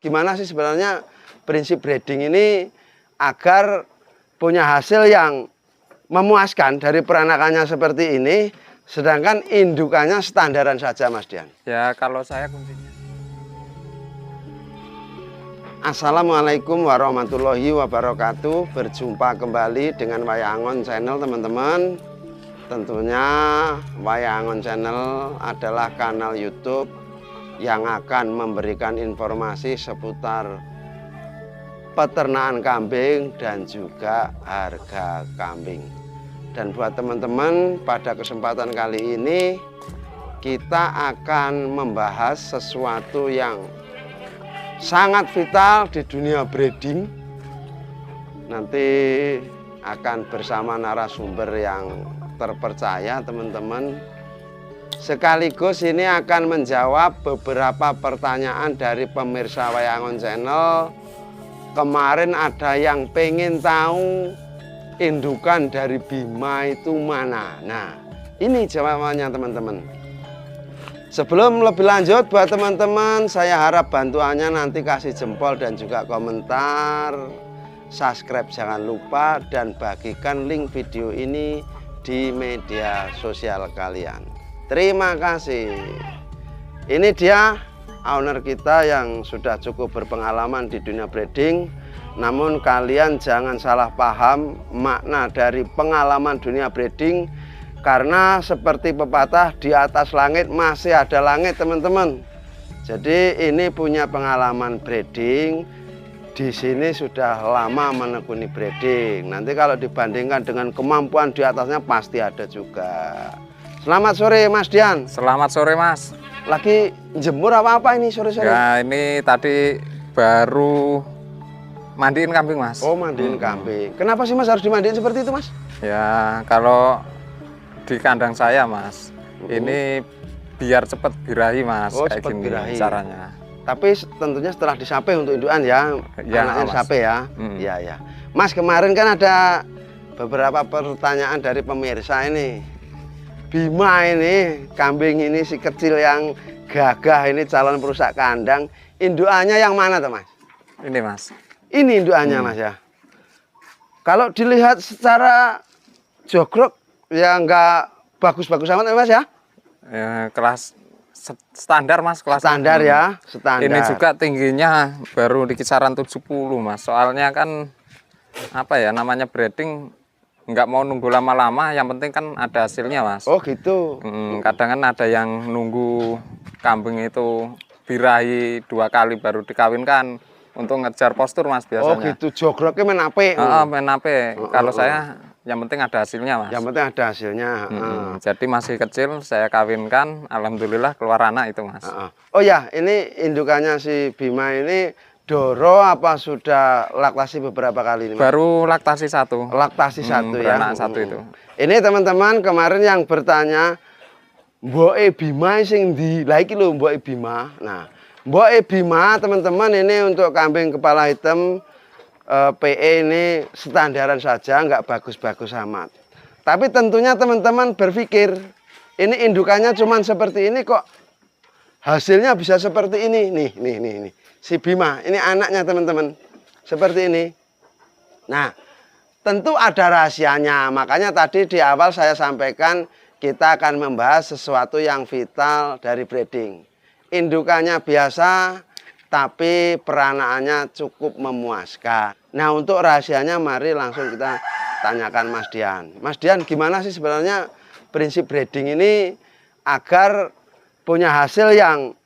gimana sih sebenarnya prinsip breeding ini agar punya hasil yang memuaskan dari peranakannya seperti ini, sedangkan indukannya standaran saja, Mas Dian? Ya, kalau saya kuncinya. Assalamualaikum warahmatullahi wabarakatuh. Berjumpa kembali dengan Wayangon Channel, teman-teman. Tentunya Wayangon Channel adalah kanal YouTube yang akan memberikan informasi seputar peternakan kambing dan juga harga kambing. Dan buat teman-teman, pada kesempatan kali ini kita akan membahas sesuatu yang sangat vital di dunia breeding. Nanti akan bersama narasumber yang terpercaya, teman-teman. Sekaligus ini akan menjawab beberapa pertanyaan dari pemirsa Wayangon Channel. Kemarin ada yang pengen tahu indukan dari Bima itu mana. Nah, ini jawabannya, teman-teman. Sebelum lebih lanjut, buat teman-teman, saya harap bantuannya nanti kasih jempol dan juga komentar. Subscribe jangan lupa, dan bagikan link video ini di media sosial kalian. Terima kasih. Ini dia owner kita yang sudah cukup berpengalaman di dunia breeding. Namun kalian jangan salah paham makna dari pengalaman dunia breeding, karena seperti pepatah, di atas langit masih ada langit, teman-teman. Jadi ini punya pengalaman breeding, di sini sudah lama menekuni breeding. Nanti kalau dibandingkan dengan kemampuan di atasnya pasti ada juga. Selamat sore, Mas Dian. Selamat sore, Mas. Lagi jemur apa-apa ini sore-sore? Ya, ini tadi baru mandiin kambing, Mas. Oh, mandiin kambing. Kenapa sih, Mas, harus dimandiin seperti itu, Mas? Ya, kalau di kandang saya, Mas, ini biar cepat birahi, Mas. Oh, kayak cepat gini birahi caranya. Tapi tentunya setelah disape untuk indukan ya, anaknya disape ya. Iya, ya. Mas, kemarin kan ada beberapa pertanyaan dari pemirsa ini. Bima ini, kambing ini si kecil yang gagah ini, calon perusak kandang, indukannya yang mana tuh, Mas? Ini, Mas. Ini indukannya, Mas, ya. Kalau dilihat secara jogrok ya nggak bagus-bagus amat, Mas, ya. Kelas standar, Mas, kelas standar ya, standar. Ini juga tingginya baru di kisaran 70, Mas. Soalnya kan apa ya, namanya breeding nggak mau nunggu lama-lama, yang penting kan ada hasilnya, Mas. Oh, gitu. Kadang kan ada yang nunggu kambing itu birahi 2 kali baru dikawinkan untuk ngejar postur, Mas, biasanya. Oh, gitu. Jogroknya main ape. Main ape. Kalau saya yang penting ada hasilnya, Mas. Yang penting ada hasilnya. Jadi masih kecil, saya kawinkan, alhamdulillah keluar anak itu, Mas. Oh ya, ini indukannya si Bima ini doro apa sudah laktasi beberapa kali ini, Mas? Baru laktasi 1. Laktasi 1 ya. Beranak 1 itu. Ini teman-teman kemarin yang bertanya, mboke Bima sing ndi? Lah iki lho mboke Bima. Nah, mboke Bima, teman-teman, ini untuk kambing kepala hitam PE ini standaran saja, nggak bagus-bagus amat. Tapi tentunya teman-teman berpikir, ini indukannya cuman seperti ini kok hasilnya bisa seperti ini. Nih. Si Bima, ini anaknya, teman-teman. Seperti ini. Nah, tentu ada rahasianya. Makanya tadi di awal saya sampaikan kita akan membahas sesuatu yang vital dari breeding. Indukannya biasa, tapi peranakannya cukup memuaskan. Nah, untuk rahasianya mari langsung kita tanyakan Mas Dian. Mas Dian, gimana sih sebenarnya prinsip breeding ini agar punya hasil yang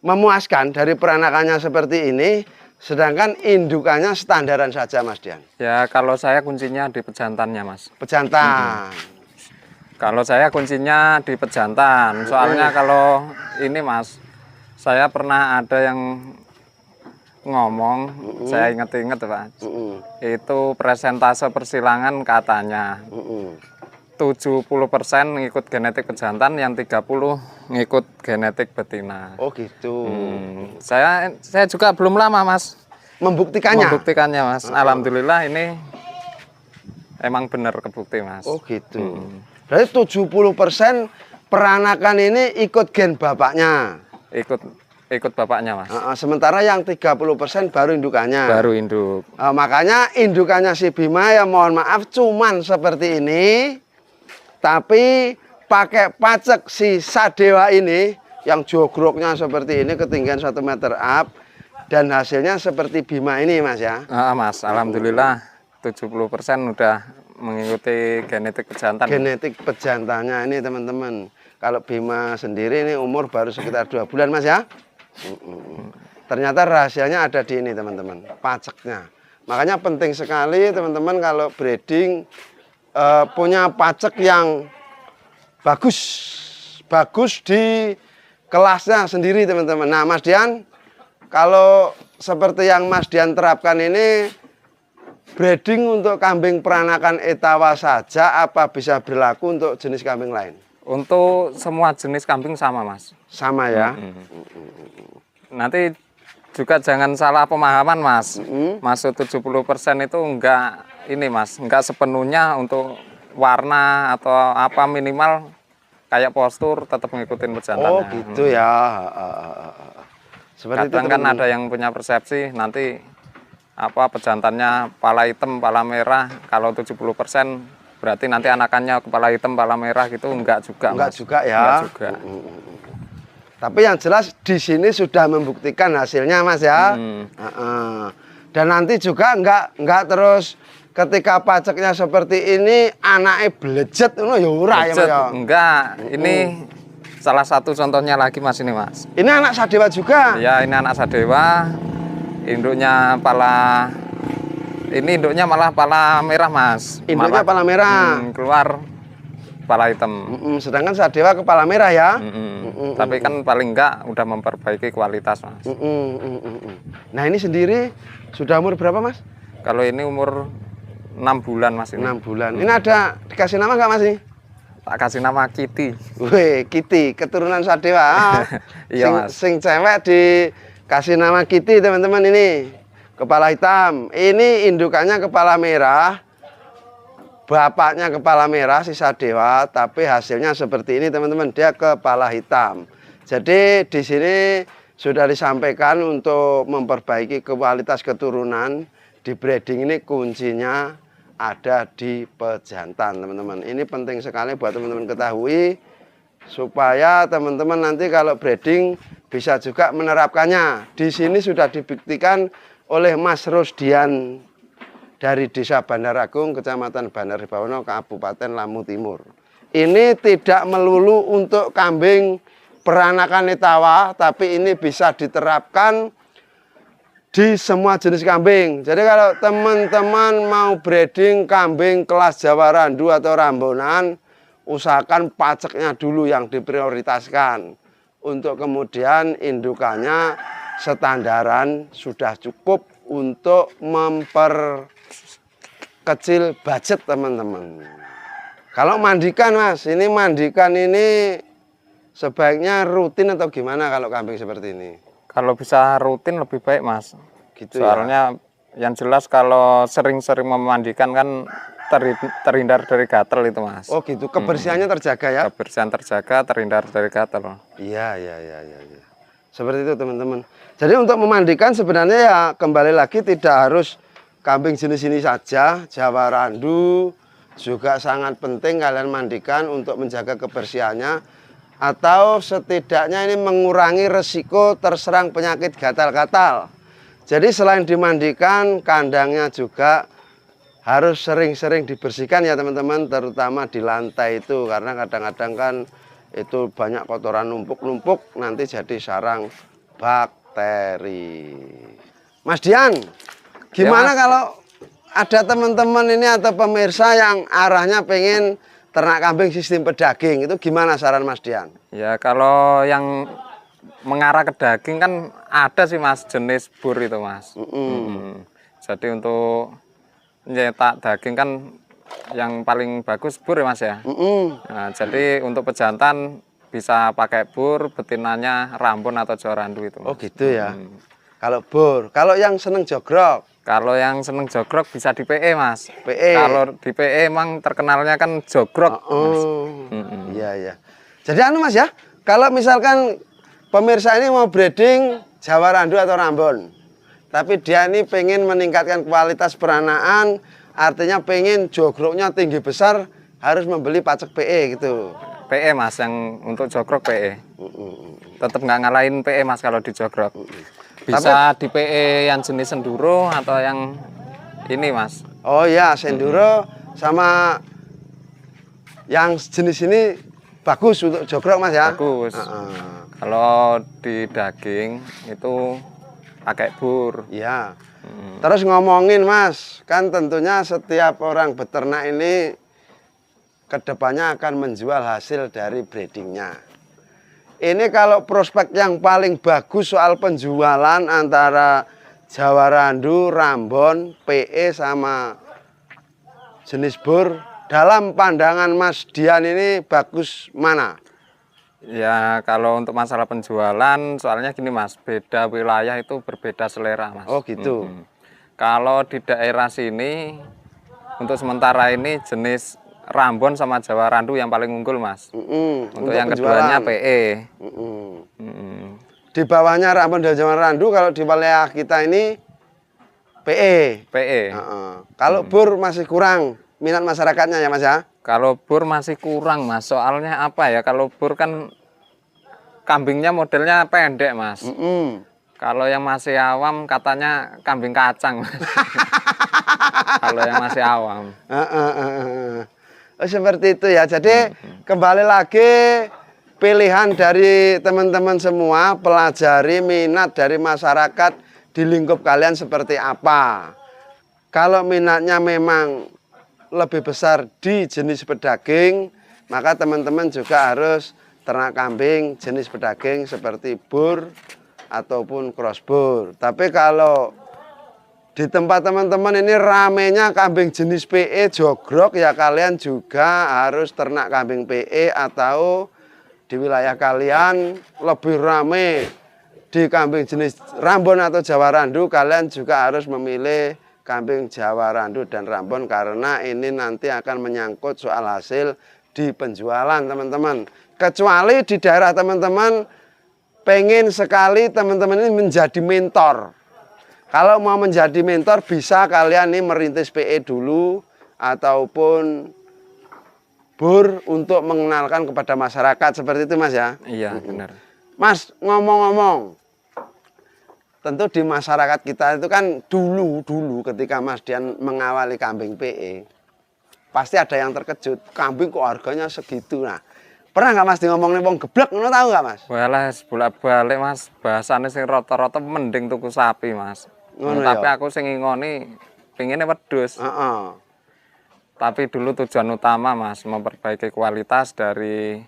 memuaskan dari peranakannya seperti ini, sedangkan indukannya standaran saja, Mas Dian? Ya, kalau saya kuncinya di pejantannya, Mas. Pejantan. Kalau saya kuncinya di pejantan. Soalnya kalau ini, Mas, saya pernah ada yang ngomong, saya inget-inget, Pak. Itu presentase persilangan katanya 70% ngikut genetik pejantan, yang 30 ngikut genetik betina. Oh, gitu. Saya juga belum lama, Mas, membuktikannya. Mas. Alhamdulillah ini emang benar kebukti, Mas. Oh, gitu. Berarti 70% peranakan ini ikut gen bapaknya. Ikut ikut bapaknya mas. Sementara yang 30% baru indukannya. Baru induk. Makanya indukannya si Bima ya mohon maaf cuman seperti ini. Tapi pakai pacek si Sadewa ini yang jogroknya seperti ini ketinggian 1 meter up. Dan hasilnya seperti Bima ini mas ya. Mas, alhamdulillah 70% udah mengikuti genetik pejantan. Genetik pejantannya ini teman-teman. Kalau Bima sendiri ini umur baru sekitar 2 bulan mas ya. Ternyata rahasianya ada di ini teman-teman, paceknya. Makanya penting sekali teman-teman kalau breeding punya pacek yang bagus di kelasnya sendiri teman-teman. Nah Mas Dian, kalau seperti yang Mas Dian terapkan ini, breeding untuk kambing peranakan etawa saja apa bisa berlaku untuk jenis kambing lain? Untuk semua jenis kambing sama mas. Sama ya. Nanti juga jangan salah pemahaman mas. Masuk 70% itu enggak ini mas, enggak sepenuhnya untuk warna atau apa, minimal kayak postur tetap ngikutin pejantannya. Oh gitu ya. Seperti kadang itu, kan ada yang punya persepsi nanti apa pejantannya pala hitam, pala merah. Kalau 70% berarti nanti anakannya kepala hitam, pala merah gitu. Enggak juga. Enggak mas. juga ya. Enggak juga. Tapi yang jelas di sini sudah membuktikan hasilnya mas ya. Dan nanti juga enggak terus ketika paceknya seperti ini anaknya belejet ya ora ya mas ya. Enggak. Ini salah satu contohnya lagi mas ini mas. Ini anak Sadewa juga. Ya ini anak Sadewa. Induknya induknya malah pala merah mas. Induknya pala merah. Keluar kepala hitam. Sedangkan Sadewa kepala merah ya. Tapi kan paling enggak udah memperbaiki kualitas mas. Nah ini sendiri sudah umur berapa mas? Kalau ini umur 6 bulan mas ini. 6 bulan. Ini ada dikasih nama nggak mas ini? Tak kasih nama Kitty. Wih, Kitty, keturunan Sadewa. Iya mas. Sing cewek dikasih nama Kitty teman-teman ini. Kepala hitam. Ini indukannya kepala merah. Bapaknya kepala merah si Sadewa, tapi hasilnya seperti ini teman-teman, dia kepala hitam. Jadi di sini sudah disampaikan untuk memperbaiki kualitas keturunan di breeding ini kuncinya ada di pejantan teman-teman. Ini penting sekali buat teman-teman ketahui supaya teman-teman nanti kalau breeding bisa juga menerapkannya. Di sini sudah dibuktikan oleh Mas Rusdian dari Desa Bandar Agung, Kecamatan Bandar Bawono, Kabupaten Lampung Timur. Ini tidak melulu untuk kambing peranakan etawa, tapi ini bisa diterapkan di semua jenis kambing. Jadi kalau teman-teman mau breeding kambing kelas Jawa Randu atau Rambonan, usahakan paceknya dulu yang diprioritaskan. Untuk kemudian indukannya standaran sudah cukup untuk memperkecil budget teman-teman. Kalau mandikan mas, ini mandikan ini sebaiknya rutin atau gimana kalau kambing seperti ini? Kalau bisa rutin lebih baik mas. Gitu soalnya ya? Yang jelas kalau sering-sering memandikan kan terhindar dari gatal itu mas. Oh gitu, kebersihannya terjaga ya? Kebersihan terjaga, terhindar dari gatal. Iya. Seperti itu teman-teman. Jadi untuk memandikan sebenarnya ya kembali lagi tidak harus kambing jenis ini saja. Jawa Randu juga sangat penting kalian mandikan untuk menjaga kebersihannya. Atau setidaknya ini mengurangi resiko terserang penyakit gatal-gatal. Jadi selain dimandikan, kandangnya juga harus sering-sering dibersihkan ya teman-teman. Terutama di lantai itu. Karena kadang-kadang kan itu banyak kotoran numpuk-numpuk, nanti jadi sarang bakteri. Mas Dian, gimana ya, kalau ada teman-teman ini atau pemirsa yang arahnya pengen ternak kambing sistem pedaging, itu gimana saran Mas Dian? Ya kalau yang mengarah ke daging kan ada sih mas jenis bur itu mas. Jadi untuk nyetak daging kan yang paling bagus bur ya mas ya. Nah, jadi untuk pejantan bisa pakai bur, betinanya Rambon atau Jawa Randu itu mas. Oh gitu ya. Kalau bur, kalau yang seneng jogrok? Kalau yang seneng jogrok bisa di PE mas. PE. Kalau di PE emang terkenalnya kan jogrok. Iya. Jadi anu mas ya, kalau misalkan pemirsa ini mau breeding Jawa Randu atau Rambon, tapi dia ini pengen meningkatkan kualitas peranaan, artinya pengen jogroknya tinggi besar, harus membeli pacek PE gitu. PE Mas, yang untuk jogrok PE. Tetap nggak ngalahin PE Mas kalau di jogrok. Bisa di PE yang jenis enduro atau yang ini Mas. Oh ya, enduro sama yang jenis ini bagus untuk jogrok Mas ya. Bagus. Kalau di daging itu pakai bur. Iya. Terus ngomongin Mas, kan tentunya setiap orang beternak ini kedepannya akan menjual hasil dari breedingnya. Ini kalau prospek yang paling bagus soal penjualan antara Jawa Randu, Rambon, PE sama jenis bur, dalam pandangan Mas Dian ini bagus mana? Ya kalau untuk masalah penjualan, soalnya gini Mas, beda wilayah itu berbeda selera Mas. Oh gitu. Kalau di daerah sini, untuk sementara ini jenis Rambon sama Jawa Randu yang paling unggul Mas. Untuk yang keduanya PE. Di bawahnya Rambon dan Jawa Randu, kalau di wilayah kita ini PE. PE. Kalau bur masih kurang minat masyarakatnya ya Mas ya? Kalau bur masih kurang Mas, soalnya apa ya, kalau bur kan kambingnya modelnya pendek Mas. Kalau yang masih awam katanya kambing kacang Mas. Kalau yang masih awam. Oh, seperti itu ya. Jadi kembali lagi pilihan dari teman-teman semua, pelajari minat dari masyarakat di lingkup kalian seperti apa. Kalau minatnya memang lebih besar di jenis pedaging, maka teman-teman juga harus ternak kambing jenis pedaging seperti bur ataupun cross bur. Tapi kalau di tempat teman-teman ini ramenya kambing jenis PE jogrok, ya kalian juga harus ternak kambing PE, atau di wilayah kalian lebih rame di kambing jenis Rambon atau Jawa Randu, kalian juga harus memilih kambing Jawa Randu dan Rambon, karena ini nanti akan menyangkut soal hasil di penjualan teman-teman. Kecuali di daerah teman-teman pengen sekali teman-teman ini menjadi mentor. Kalau mau menjadi mentor, bisa kalian nih merintis PE dulu ataupun bur untuk mengenalkan kepada masyarakat, seperti itu Mas ya. Iya benar. Mas, ngomong-ngomong, tentu di masyarakat kita itu kan dulu ketika Mas Dian mengawali kambing PE, pasti ada yang terkejut, kambing kok harganya segitu. Nah, pernah nggak Mas ngomongin wong geblek, ngono tahu nggak Mas? Walah bolak-balik Mas, bahasane sing rata-rata mending tuku sapi Mas. Tapi ya? aku sing ngingoni pengennya wedhus. Tapi dulu tujuan utama Mas, memperbaiki kualitas dari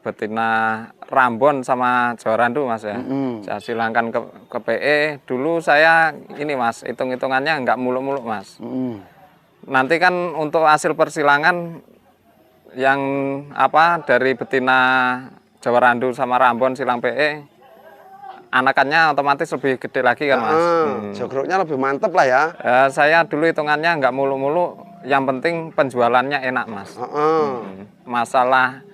betina Rambon sama Jawa Randu Mas ya. Saya silangkan ke PE. Dulu saya ini Mas, hitung-hitungannya nggak muluk-muluk Mas. Nanti kan untuk hasil persilangan yang apa dari betina Jawa Randu sama Rambon silang PE, anakannya otomatis lebih gede lagi kan Mas. Jogroknya lebih mantep lah ya. Saya dulu hitungannya nggak muluk-muluk, yang penting penjualannya enak Mas. Masalah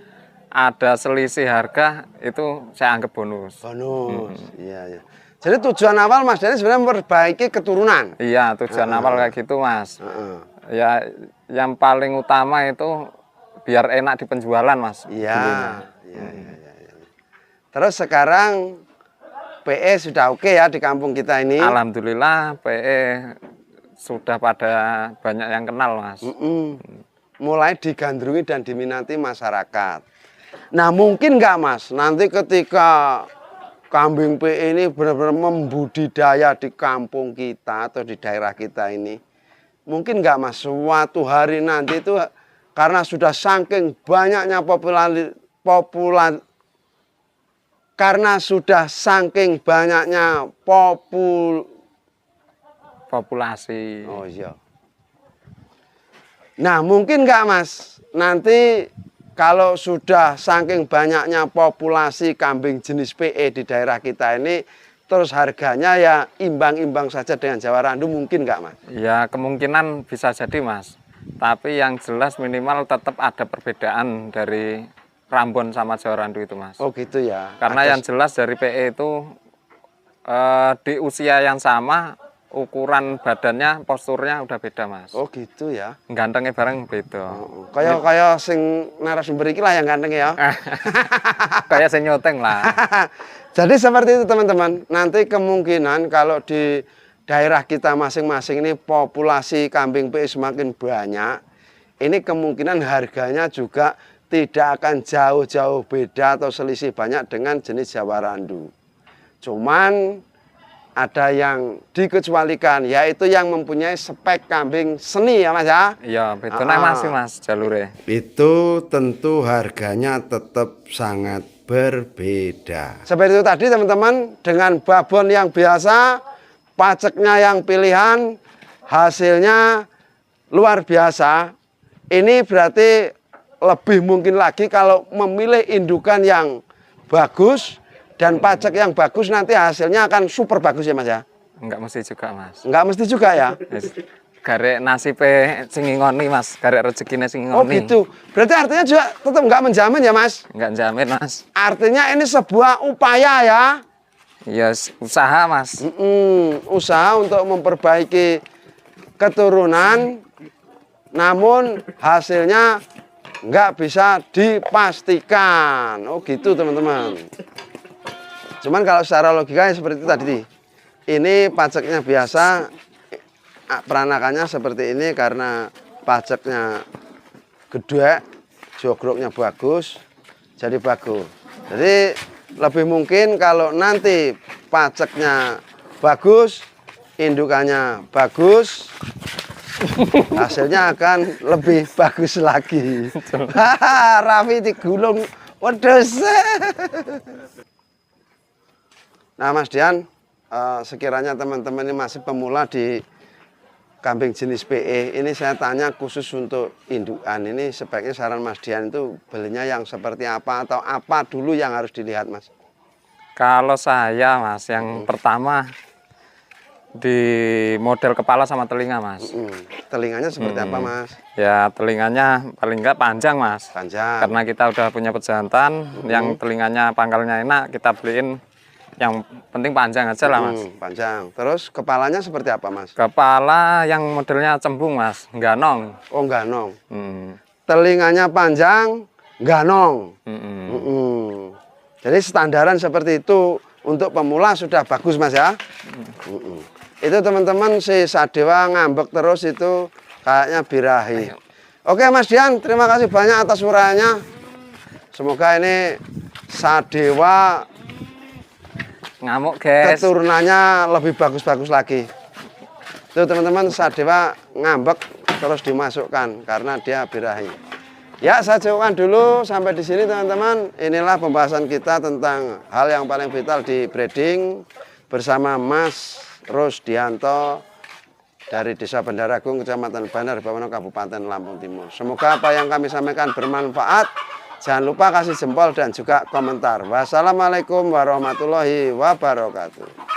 ada selisih harga itu saya anggap bonus. Iya. Jadi tujuan awal Mas Dian sebenarnya memperbaiki keturunan. Iya, tujuan awal kayak gitu Mas. Ya yang paling utama itu biar enak di penjualan Mas. Iya. Terus sekarang PE sudah oke ya di kampung kita ini. Alhamdulillah PE sudah pada banyak yang kenal Mas. Mulai digandrungi dan diminati masyarakat. Nah mungkin nggak Mas, nanti ketika kambing PE ini benar-benar membudidaya di kampung kita atau di daerah kita ini, mungkin nggak Mas, suatu hari nanti itu karena sudah saking banyaknya karena sudah saking banyaknya populasi. Oh iya. Nah mungkin nggak Mas, nanti kalau sudah saking banyaknya populasi kambing jenis PE di daerah kita ini, terus harganya ya imbang-imbang saja dengan Jawa Randu, mungkin nggak Mas? Ya kemungkinan bisa jadi Mas. Tapi yang jelas minimal tetap ada perbedaan dari Rambon sama Jawa Randu itu Mas. Oh gitu ya. Karena yang jelas dari PE itu di usia yang sama, ukuran badannya, posturnya udah beda Mas. Oh gitu ya. Gantengnya bareng beda. Kayak sing narasumber iki lah yang ganteng ya. Kayak sing nyoteng lah. Jadi seperti itu teman-teman. Nanti kemungkinan kalau di daerah kita masing-masing ini populasi kambing PE semakin banyak, ini kemungkinan harganya juga tidak akan jauh-jauh beda atau selisih banyak dengan jenis Jawa Randu. Cuman ada yang dikecualikan, yaitu yang mempunyai spek kambing seni ya Mas ya. Iya, betulnya masih Mas jalure. Itu tentu harganya tetap sangat berbeda. Seperti itu tadi teman-teman, dengan babon yang biasa, paceknya yang pilihan, hasilnya luar biasa. Ini berarti lebih mungkin lagi kalau memilih indukan yang bagus dan pacek yang bagus, nanti hasilnya akan super bagus ya Mas ya? Enggak mesti juga Mas. Enggak mesti juga ya? Garek nasibe sing ngoni Mas, garek rezekine sing ngoni. Oh gitu. Berarti artinya juga tetap enggak menjamin ya Mas? Enggak jamin Mas. Artinya ini sebuah upaya ya? Iya, usaha Mas. Usaha untuk memperbaiki keturunan, namun hasilnya nggak bisa dipastikan. Oh gitu teman-teman. Cuman kalau secara logika seperti itu tadi. Ini paceknya biasa, peranakannya seperti ini karena paceknya gede, jogroknya bagus, jadi bagus. Jadi lebih mungkin kalau nanti paceknya bagus, indukannya bagus, hasilnya akan lebih bagus lagi. Raffi digulung wedhus. Nah Mas Dian, sekiranya teman-teman ini masih pemula di kambing jenis PE, ini saya tanya khusus untuk indukan. Ini sebaiknya saran Mas Dian itu belinya yang seperti apa atau apa dulu yang harus dilihat Mas? Kalau saya Mas, yang pertama di model kepala sama telinga Mas. Telinganya seperti apa Mas? Ya telinganya paling enggak panjang Mas. Panjang. Karena kita udah punya pejantan, yang telinganya pangkalnya enak, kita beliin yang penting panjang aja lah Mas. Panjang. Terus kepalanya seperti apa Mas? Kepala yang modelnya cembung Mas, ganong. Oh ganong. Telinganya panjang, ganong. Jadi standaran seperti itu untuk pemula sudah bagus Mas ya. Itu teman-teman si Sadewa ngambek terus itu kayaknya birahi. Oke Mas Dian, terima kasih banyak atas uraiannya. Semoga ini Sadewa Ngamuk guys. keturunannya lebih bagus-bagus lagi. Itu teman-teman Sadewa ngambek terus dimasukkan karena dia birahi. Ya saya cukupkan dulu sampai di sini teman-teman. Inilah pembahasan kita tentang hal yang paling vital di breeding bersama Mas Rusdianto dari Desa Bendaragung, Kecamatan Bandar Bawono, Kabupaten Lampung Timur. Semoga apa yang kami sampaikan bermanfaat. Jangan lupa kasih jempol dan juga komentar. Wassalamualaikum warahmatullahi wabarakatuh.